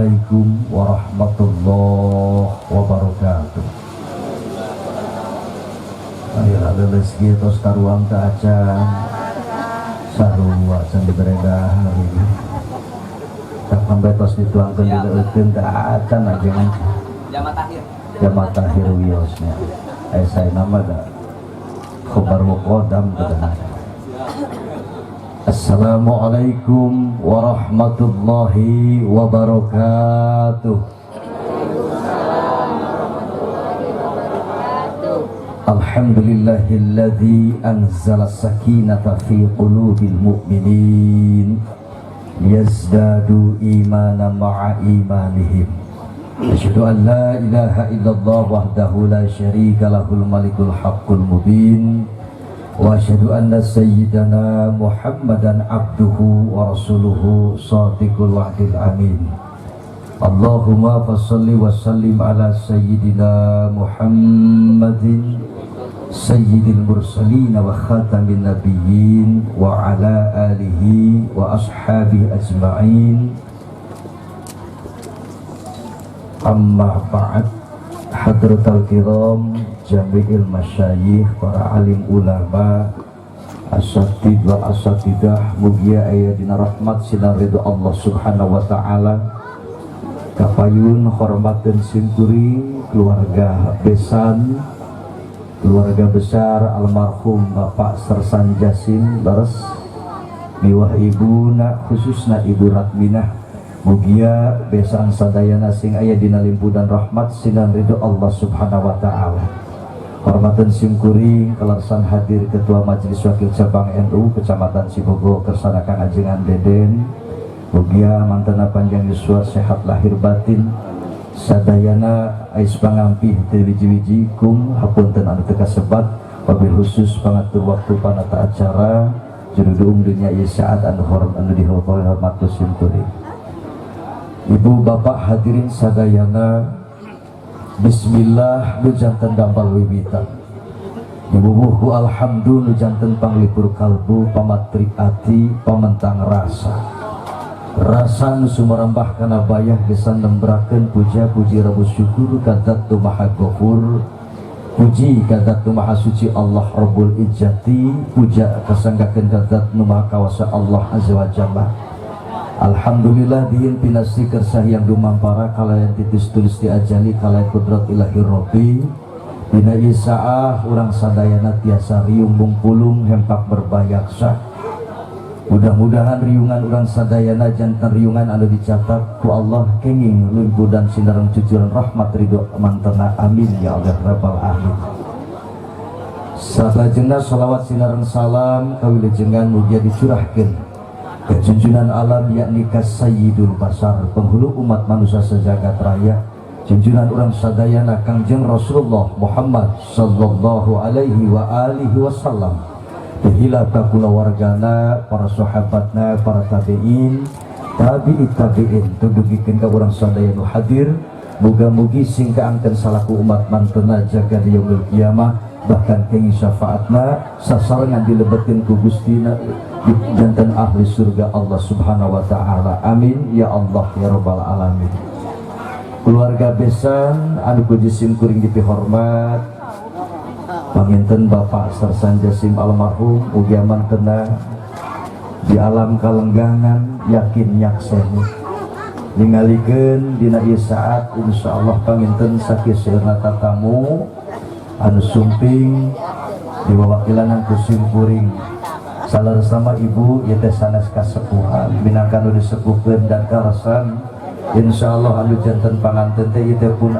Assalamualaikum warahmatullahi wabarakatuh. Ayolah leles gitu karuang ke acan sarua can diberedah hari ini tak sampai tos dituangkan di leukeun ke acan aja jamaah takhir wiosnya saya nama da khabar muqaddam kedengaran. Assalamualaikum warahmatullahi wabarakatuh. Alhamdulillahilladzi anzala sakinata fi qulubil mu'minin yazdadu imanan ma'a imanihim. Asyhadu an la ilaha illallah wahdahu la syarika lahul malikul haqqul mubin. Wa asyhadu anna sayyidana Muhammadan abduhu wa rasuluhu shadiqul wa'dil amin. Allahumma fassalli wa sallim ala sayyidina Muhammadin sayyidil mursalin wa khatamin nabiyyin wa ala alihi wa ashabihi ajma'in. Amma ba'd. Hadratul kiram jami'il masyayikh, para alim ulama, asatid wal asatidah, mugia aya dina rahmat sinar ridho Allah subhanahu wa ta'ala. Kapayun hormatin simkuring keluarga besan, keluarga besar almarhum Bapak Sersan Jasim Leres miwah ibuna khususna Ibu Ratminah, mugia besan sadayana sing aya dina limpudan rahmat sinan ridho Allah subhanahu wa ta'ala. Hormatan simkuring kelarsan hadir Ketua Majelis Wakil Cabang NU Kecamatan Cibogo kersanakan ajengan Deden, mugia mantena panjang yuswa sehat lahir batin sadayana ais pangampih teu wiji-wiji kum hapunten anu teu kasebat, wabil khusus pangatur waktu panata acara juruduung dunya ieu saat anu dihormat simkuring. Ibu bapak hadirin sadayana, bismillah nu janten dambal wiwitan, ibubuhku alhamdulillah nu janten panglipur kalbu, pamatri ati, pamentang rasa nu sumarambah kana bayah gesan nembrakeun puja puji rabu syukur kadat tu maha ghafur, puji kadat tu maha suci Allah Rabbul Izzati, puja kasanggakeun kadat nu maha kawasa Allah azza wa jalla. Alhamdulillah diin pinasti kersah yang dumampara kalayan titis tulis diajali kalayan kudrat ilahi robbi dina isaah urang sadayana tiasa riung bungpulung hempak berbayaksa. Mudah-mudahan riungan urang sadayana jantan riungan anu dicatat ku Allah kenging limpudan sinareng cucuran rahmat ridho mantena amin ya Allah rabbal alamin. Salajengna salawat sinareng salam kawilujengan mugia dicurahkeun kejunjunan alam yakni Sayyidul Basar, penghulu umat manusia sejagat raya, junjunan orang sadayana Kangjeng Rasulullah Muhammad sallallahu alaihi wa alihi wasallam, dihila kakula wargana, para sahabatna, para tabi'in, tabi'in tugugikeun ka urang sadaya nu hadir, muga-mugi sing kaangkeun salaku umat mantena jaga di yaumil kiamah, bahkan kengi syafaatna sasarengan dilebetin ku Gustina di jantan ahli surga Allah subhanahu wa ta'ala, amin ya Allah ya rabbal alamin. Keluarga besan anu puji simkuring dipihormat, panginten Bapak Sersan Jasim almarhum ugia mantena di alam kalenggangan yakin nyakseni ningalikeun dina ieu saat insyaallah panginten sakiseurna tatamu anu sumping diwawakilan ku simkuring salaresama ibu ieu teh sanes kasepuhan minangka nu disepuhkeun dan karasan insyaallah anu janten panganten teh ieu pun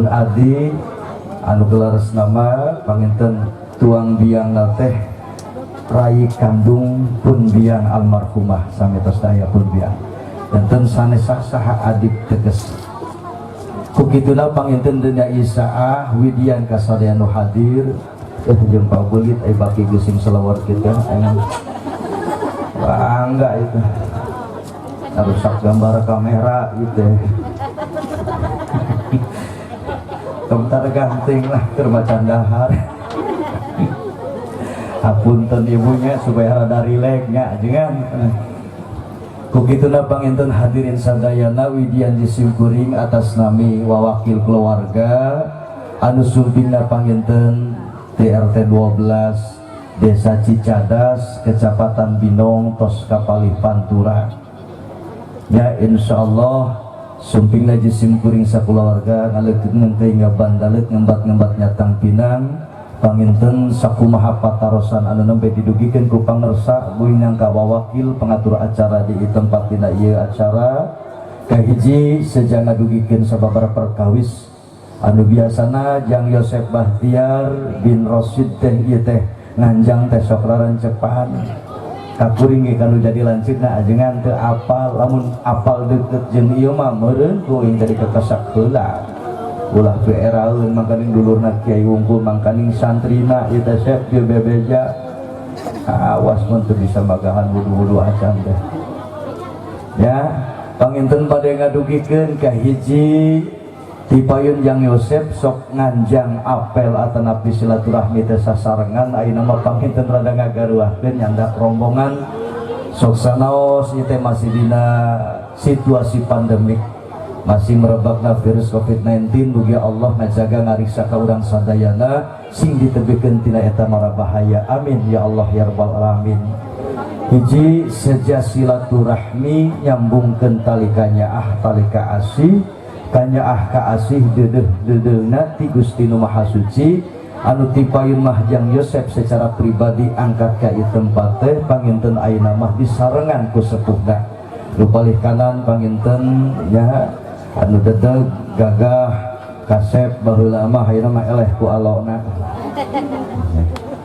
adi anu gelares nama panginten tuang biang teh rai kandung pun biang almarhumah sametos daya pun biang janten sanes saha adik teges kukituna panginten dunia isaah widian kasadaya nu hadir jeung Pak Bulit baki geusing selawat kita enang bangga itu rusak gambar kamera gitu komentar ganting lah terbacan dahar hapunten ibunya supaya rada rileks nya jangan Kukituna panginten hadirin sadayana widian disimkuring atas nami wawakil keluarga anu sumpingna panginten TRT 12 Desa Cicadas Kecamatan Binong tos Kapalih Pantura. Ya insyaallah sumpingna disimkuring sakeluarga ngaleukkeun teh ngabandalet ngembat-ngembat nyatang pinang panginten sakumaha patarosan anu nembe didugikeun ku pangersa buinang ka wawakil pengatur acara di tempat dina ieu acara kahiji seja ngadugikeun sababaraha perkawis anu biasana Jang Yosef Bahtiar bin Rosid teh ieu teh nganjang teh sok rarencepan kakuring ge kanu jadi lanceukna ajengan teu apal lamun apal deukeut jeung ieu mah meureun kuing dari kekesak heula ulah ke eraeun mangkaning dulurna Kiai Wungkul mangkaning santrina ieu teh sep ieu bebeja awas mun teu bisa magahan wudu-wudu acan teh ya panginten bade ngadugikeun ka hiji ti payun Jang Yosef sok nganjang apel atanapi silaturahmi teh sasarengan ayeuna mah panginten rada ngagaruahkeun nyandak rombongan sok sanaos ieu teh masih dina situasi pandemik masih merebakna virus COVID-19 mugia Allah ngajaga ngariksa ka urang sadayana sing ditebikeun tina eta mara bahaya amin ya Allah ya rabbal alamin. Hiji seja silaturahmi nyambungkeun tali kanyaah tali kaasih kanyaah kaasih deudeuh-deudeuhna ti Gusti Nu Maha Suci anu ti payun mah Jang Yosef secara pribadi angkat ka ieu tempat teh panginten ayeuna mah disarengan ku sepuhna nu palih kanan panginten ya anu dedeg gagah kasep baheula mah ayeuna mah eleh ku alona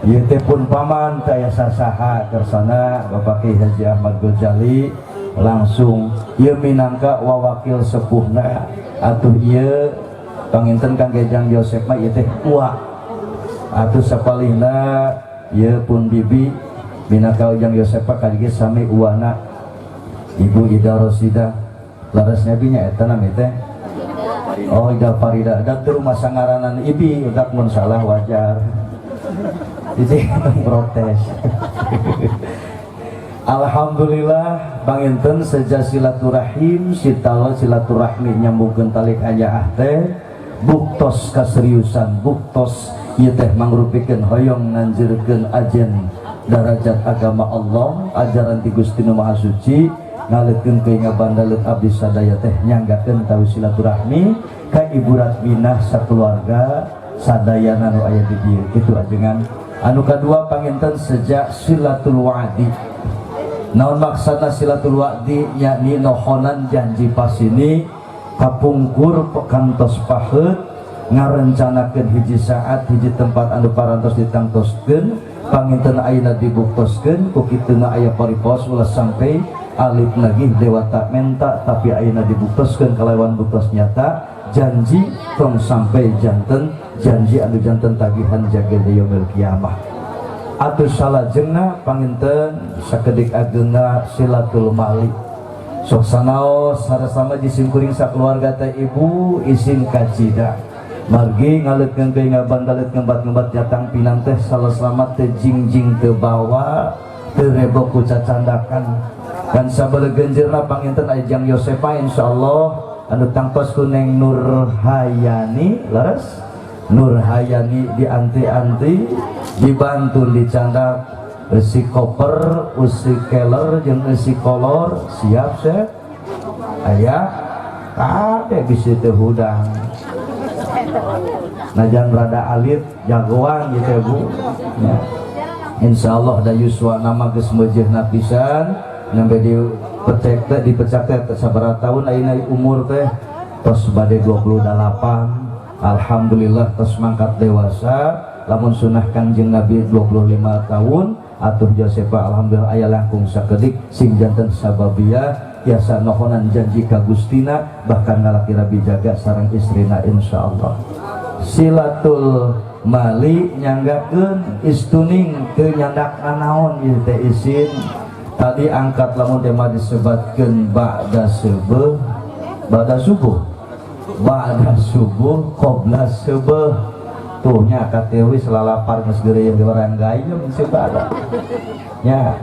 ieu teh pun paman teh aya sasaha kersana Bapak Ki Haji Ahmad Ghazali langsung ieu minangka wawakil sepuhna atuh ieu panginten kangge Jang Yosef mah ieu teh ua atuh sapalihna ieu pun bibi minangka Jang Yosef kadieu sami uwana Ibu Ida Rosida larasnya binya eta nami teh oh Ida Farida da teu rumah sangaranan ibi udak mun salah wajar jadi protes alhamdulillah panginten seja silaturahim sitawa silaturahmi nyambungkeun tali kanyaah teh buktos kaseriusan buktos ieu teh mangrupikeun hoyong nganjurkeun ajen darajat agama Allah ajaran ti Gusti Nu Maha Suci ngaleukeun ke ngabandalet abdi sadaya teh nyanggakeun tawi silaturahmi ka Ibu Ratminah sakeluarga sadayana nu aya di dieu kitu ajengan. Anu kadua panginten sejak silatul wa'di naon maksudna silatul wa'di yakni nohonan janji pasini kapungkur kantos paheut ngarencanakeun hiji saat hiji tempat anu parantos ditangtoskeun panginten ayeuna dibuktoskeun ku kituna aya paripos ulah sampai alif lagi dewata menta tapi ayeuna dibuktoskeun kalawan buktos nyata janji tong sampai janten janji anu janten tagihan jaga yaumil kiamah atuh salajengna panginten sakedik ageuna silatul mali sok sanaos sarasama disimkuring sakeluarga teh ibu isin kacida margi ngaleutkeun teh ngabandalet ngembat-ngembat jatang pinang teh salaslamat teh jingjing teu bawa teu rebok ku cacandakan dan sabaraha genjeurna panginten aya Jang Yosefa insyaallah anu tangtos ku Neng Nur Hayani laras Nur Hayani dianti-anti dibantu dicandak si koper usi keler jeung si kolor siap seh aya kade bisi teh hudang najan rada alit jagoan gitu Bu ya. Insyaallah da yuswa nama geus meujeuhna pisan nembe dipecak teh sabaraha tahun ayeuna umur teh tos bade 28 alhamdulillah tos mangkat dewasa lamun sunah Kangjeng Nabi 25 tahun atuh Josefa alhamdulillah aya langkung sakedik sing janten sababia tiasa nohonan janji ka Gustina bahkan ngalaki rabi jaga sareng istrina insyaallah silatul mali nyanggakeun istuning teu nyandakna naon ieu teh isin tadi angkat lamun tema disebatkeun ba'da subuh qobla subuh tuhnya katewi selalapar geus geureuyeuh baranggayeum sebada nya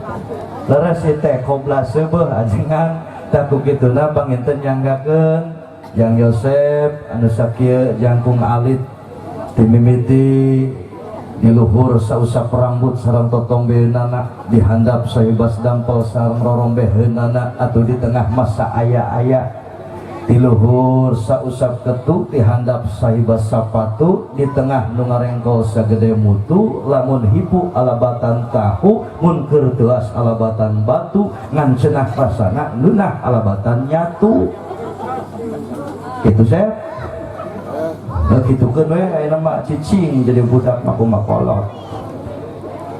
leres teh kobla sebeuh ajengan takuk kituna panginten nyanggakeun Jang Yosef anu sakieu jangkung alit timimiti diluhur sausap rambut sareng totombeunana dihandap sahibas dampel sareng rorombeheunana atuh di tengah masa aya-aya diluhur sausap ketuk dihandap sahibas sapatu di tengah nu ngarengkol sagede mutu lamun hipu alabatan tahu mun keur teuas alabatan batu ngan cenah rasana leunah alabatan nyatu kitu Sep. Gitu kan we ayeuna mah cicing jadi budak maku-makolot.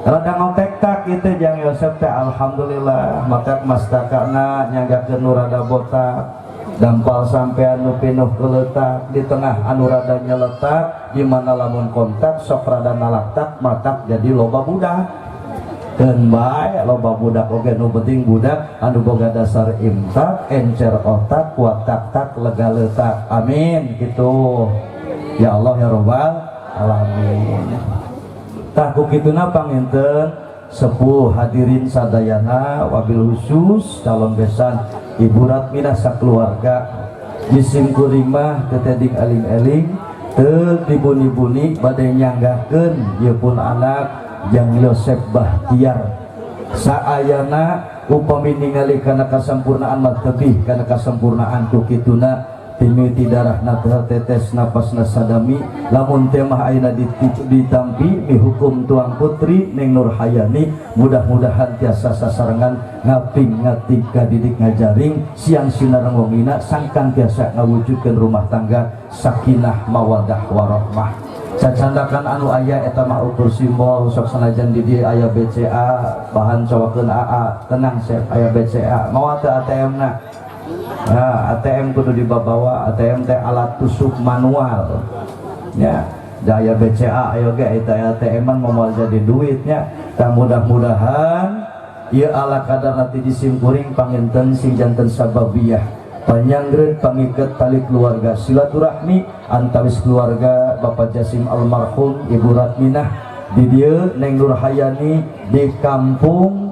Rada ngotek-tak kitu Jang Yosef teh alhamdulillah maka mastakana nyanggakeun nu rada botak dampal sampean nu pinuh keletak di tengah anu rada nyeletak di mana lamun kontak sok rada nalaktak matak jadi loba budak. Keun bae loba budak oge nu penting budak anu boga dasar imtak encer otak kuat tak-tak lega letak. Amin gitu. Ya Allah ya Rabbal alamin. Tah ku kituna panginten sepuh hadirin sadayana wabil khusus calon besan Ibu Ratminah sakeluarga jisim kuring mah teteding aling-aling teu dibuni-buni bade nyanggahkeun ieu pun anak Jang Yosef Bahtiar saayana upami ningali kana kasempurnaan mah tebih kana kasempurnaan ku kituna timiti darah natah tetes napasna sadami lamun temah ayeuna ditampi mihukum tuang putri Neng Nurhayani mudah-mudahan tiasa sasarengan ngaping ngatika didik ngajaring siang sinar ngomina sangkan tiasa ngawujudkeun rumah tangga sakinah mawadah warahmah. Cacandakan anu aya eta mah ukur simbol sok sanajan di dieu aya BCA bahan cowakeun AA tenang Sep aya BCA mawa teu ATM na. Nah, ATM kudu dibawa ATM teh alat tusuk manual ya daya BCA ayo ge eta ATM-an moal jadi duitnya tah mudah-mudahan ieu ala kadar nanti disimkuring panginten sing janten sababiyah panyangreun pangiket tali keluarga silaturahmi antawis keluarga Bapak Jasim almarhum Ibu Ratminah di dieu Neng Nurhayani di kampung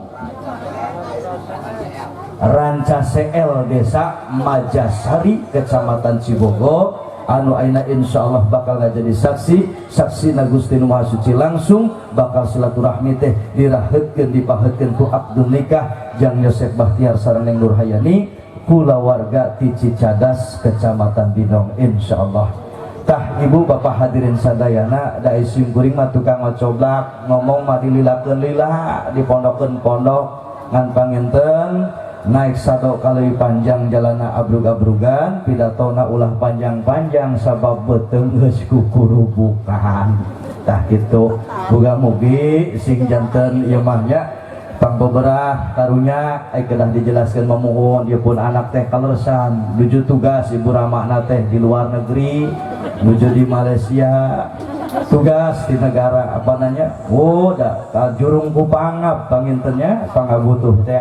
Ranca CL Desa Majasari Kecamatan Cibogo anu ayeuna insyaallah bakal jadi saksi na Gusti Nu Maha Suci langsung bakal silaturahmi teh diraheutkeun dipaheutkeun ku akdun nikah Jang Yosef Bahtiar sareng Neng Nurhayani kula warga ti Cicadas Kecamatan Binong insyaallah. Tah ibu bapak hadirin sadayana da isim kuring mah tukang ngocoblak ngomong mah dililakeun lila dipondokeun pondok ngan panginten naik sado kali panjang jalana abrug-abrugan pidatona ulah panjang-panjang sabab beuteung geus kukurubukan tah kitu boga mugi sing janten ieu mah nya pangbeberah karunya kedah dijelaskeun mamuhun ieu pun anak teh kaleresan nuju tugas ibu ramana teh di luar negeri nuju di Malaysia tugas di negara apa nanya da jurung ku pangap pangintennya pangabutuh teh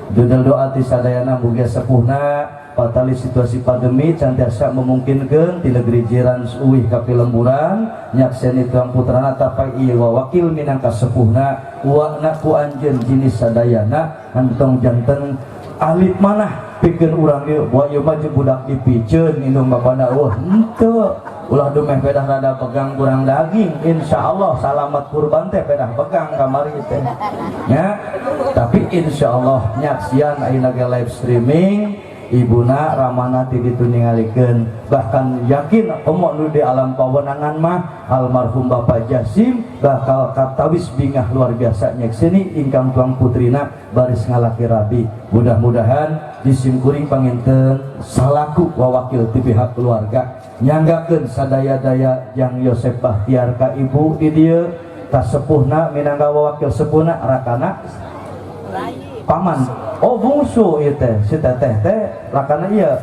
judul doa ti sadayana mugia sepuhna patali situasi pandemi cantiasa memungkinkan di negeri jiran uwih kapilemburan nyakseni tuang putrana tapai ieu wakil minangka sepuhna uakna ku anjeun jinis sadayana antong janten alit manah pikeun urang ieu wa ieu mah budak dipiceun indung bapana henteu ulah dumeh pedah rada pegang kurang daging insyaallah salamat kurban teh pedah pegang kamari teh nya tapi insyaallah nyaksian ayeuna ge live streaming ibuna ramana ti ditu ningalikeun bahkan yakin omok nu di alam pawenangan mah almarhum Bapak Jasim bakal katawis bingah luar biasa nyekseni ingkang tuang putrina baris ngalaki rabi mudah-mudahan disimkuring panginten salaku wawakil ti pihak keluarga nyanggakeun sadaya-daya Jang Yosef Bahtiar ka ibu di dieu ka sepuhna minangka wawakil sepuhna rakana paman oh bungsu ieu teh si teteh teh rakana ieu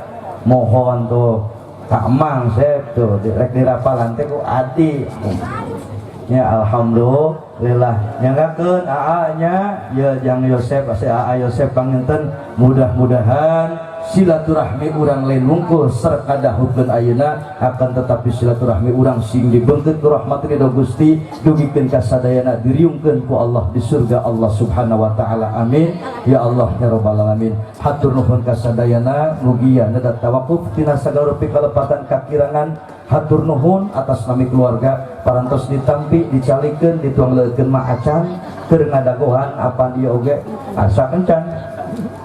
mohon tuh ka emang Sep tuh direk dirapalan teh ku adi ya alhamdulillah nyanggakeun AA nya ya Jang Yosef asa AA Yosef panginten mudah-mudahan silaturahmi urang lain wungkul serkada hukeun ayeuna akan tetapi silaturahmi urang sing dibeungkeut ku rahmat ridho Gusti dugikeun ka sadayana diriungkeun ku Allah di surga Allah Subhanahu wa taala. Amin ya Allah ya rabbal alamin. Hatur nuhun ka sadayana mugi nada tawakuf tina sagala pikalepatan kakirangan. Hatur nuhun atas nami keluarga parantos ditampi dicalikeun dituanglekeun maacan keur ngadagohan apan ieu oge asa kencan.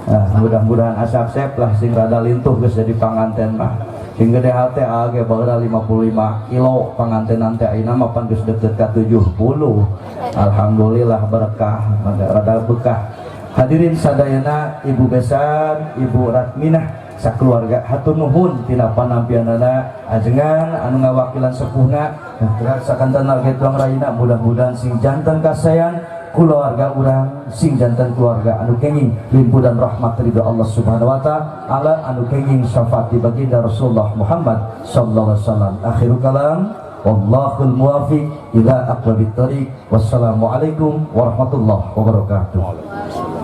Nah, mudah-mudahan asap sep lah sing rada lintuh geus jadi panganten mah. Sing gede hate age baheula 55 kilo pangantenan teh ayeuna mah pan geus deukeut ka 70. Alhamdulillah berkah rada bekah. Hadirin sadayana ibu besar, ibu Ratminah sakeluarga hatur nuhun tina panampianana ajengan anu ngawakilan sepuhna gerak sakanten ge tuang raina mudah-mudahan sing janten kasayan keluarga urang sing jantan keluarga anu kenging limpudan rahmat ridho Allah Subhanahu wa taala anu kenging syafaat baginda Rasulullah Muhammad sallallahu alaihi wasallam. Akhiru kalam wallahul muwaffiq ila aqwamit thoriq. Wassalamualaikum warahmatullahi wabarakatuh.